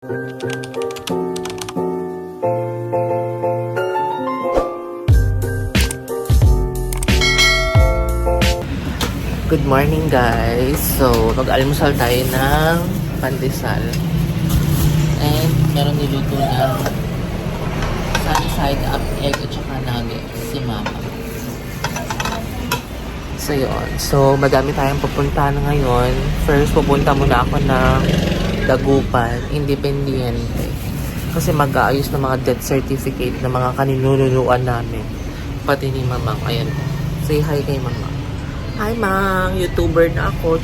Good morning guys. So, mag-almusal tayo ng pandesal. And meron niluto ng sunny side up egg at saka nuggets si mama. So, yun. So, madami tayong pupunta na ngayon. First, pupunta muna ako ng Dagupan, Independiente. Kasi mag-aayos ng mga death certificate ng mga kaninununuan namin. Pati ni mamang. Ayan. Say hi kay mama. Hi, Mang! YouTuber na ako.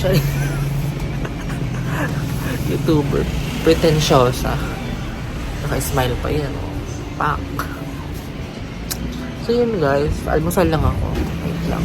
YouTuber. Pretensyosa. Naka-smile pa yan. Pak! So, yun guys. Almusal lang ako. Wait lang.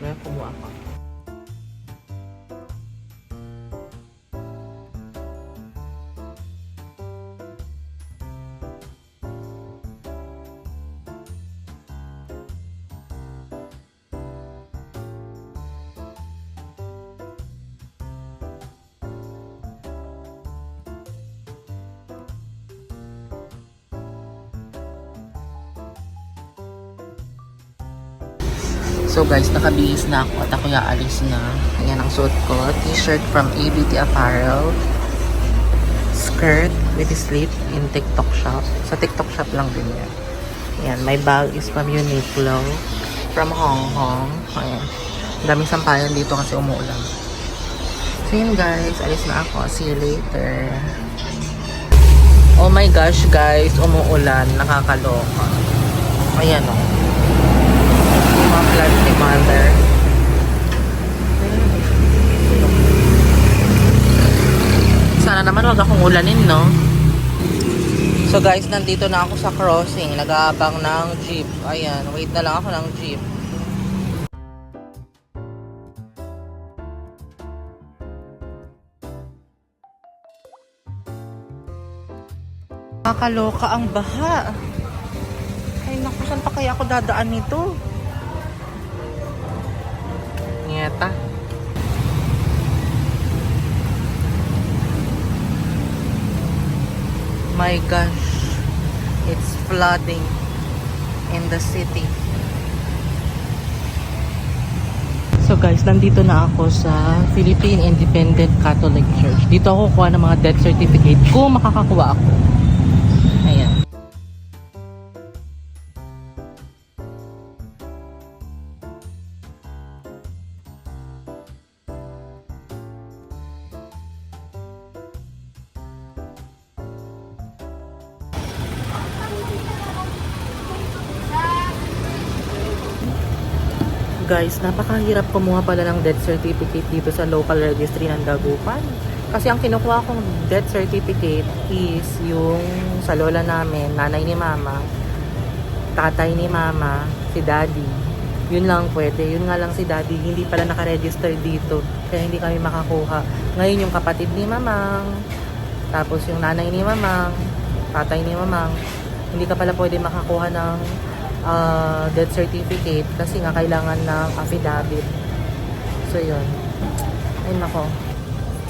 Kaya kumuha ka. So guys, nakabihis na ako at ako aalis na. Ayan ang suot ko. T-shirt from ABT Apparel. Skirt with slip in TikTok shop. Sa TikTok shop lang din yan. Ayan, my bag is from Uniqlo. From Hong Kong. Ayan. Daming sampayan dito kasi umuulan. So yun guys, alis na ako. See you later. Oh my gosh guys, umuulan. Nakakaloka. Ayan o. Mga plants ni mother. Sana naman wag akong ulanin, no? So guys, nandito na ako sa crossing. Nag-aabang ng jeep. Ayan, wait na lang ako ng jeep. Nakakaloka ang baha. Ay naku, saan pa kaya ako dadaan nito? Nyeta. My gosh, it's flooding in the city. So guys, nandito na ako sa Philippine Independent Catholic Church. Dito ako kuha ng mga death certificate kung makakakuha ako. Ayan. Guys, napakahirap kumuha pala ng death certificate dito sa local registry ng Dagupan. Kasi ang kinukuha kong death certificate is yung sa lola namin, nanay ni mama, tatay ni mama, si daddy. Yun lang pwede. Yun nga lang si daddy, hindi pala nakaregister dito. Kaya hindi kami makakuha. Ngayon yung kapatid ni mamang, tapos yung nanay ni mamang, tatay ni mamang, hindi ka pala pwede makakuha ng death certificate kasi nga kailangan ng affidavit. So yun. Ay nako.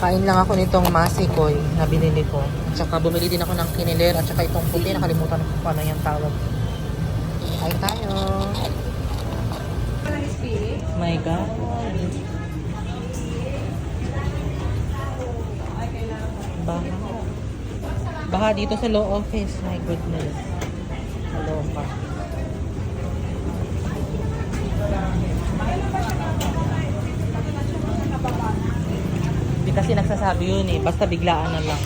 Kain lang ako nitong masikoy na binili ko. At saka bumili din ako ng kiniler at saka itong puti. Nakalimutan ko kung ano yung tawag. Kain tayo. My God. Baha. Baha dito sa law office. My goodness. Hello pa. Hindi kasi nagsasabi yun eh. Basta biglaan na lang.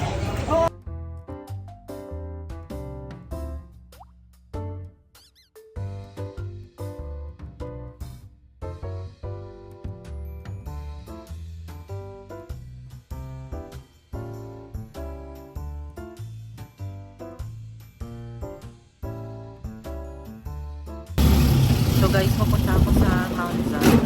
So guys, pupunta ako sa Mount Zion.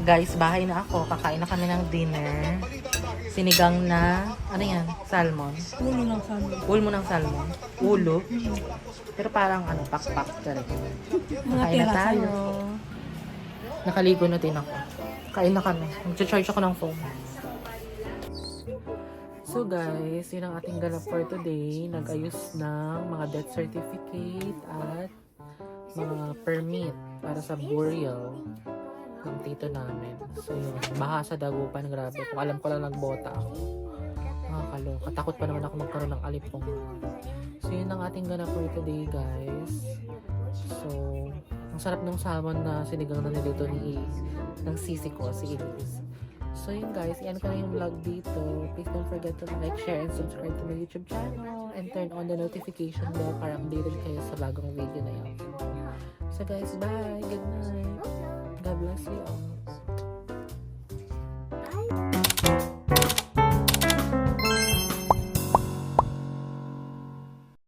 Guys, bahay na ako. Kakain na kami ng dinner. Sinigang na, ano yan? Salmon. Ulo ng salmon. Ulo mo ng salmon. Ulo. Pero parang ano, pakpak ka rin. Mga Kain na tira tayo. sa'yo. Nakaligo na din ako. Kain na kami. Mag-charge ako ng phone. So guys, yun ang ating ganap for today. Nag-ayos ng mga death certificate at mga permit para sa burial ng tito namin. So yun, baha sa Dagupan, grabe. Kung alam ko lang nagbota ako. Nakakaloka. Takot pa naman ako magkaroon ng alipong. So yun ang ating ganap for today guys. So, ang sarap ng salmon na sinigang na nilito ng sisi ko, si Elise. So yun guys, iyan ko na yung vlog dito. Please don't forget to like, share, and subscribe to my YouTube channel. And turn on the notification bell para updated kayo sa bagong video na yun. So guys, bye! Good night! God bless you all.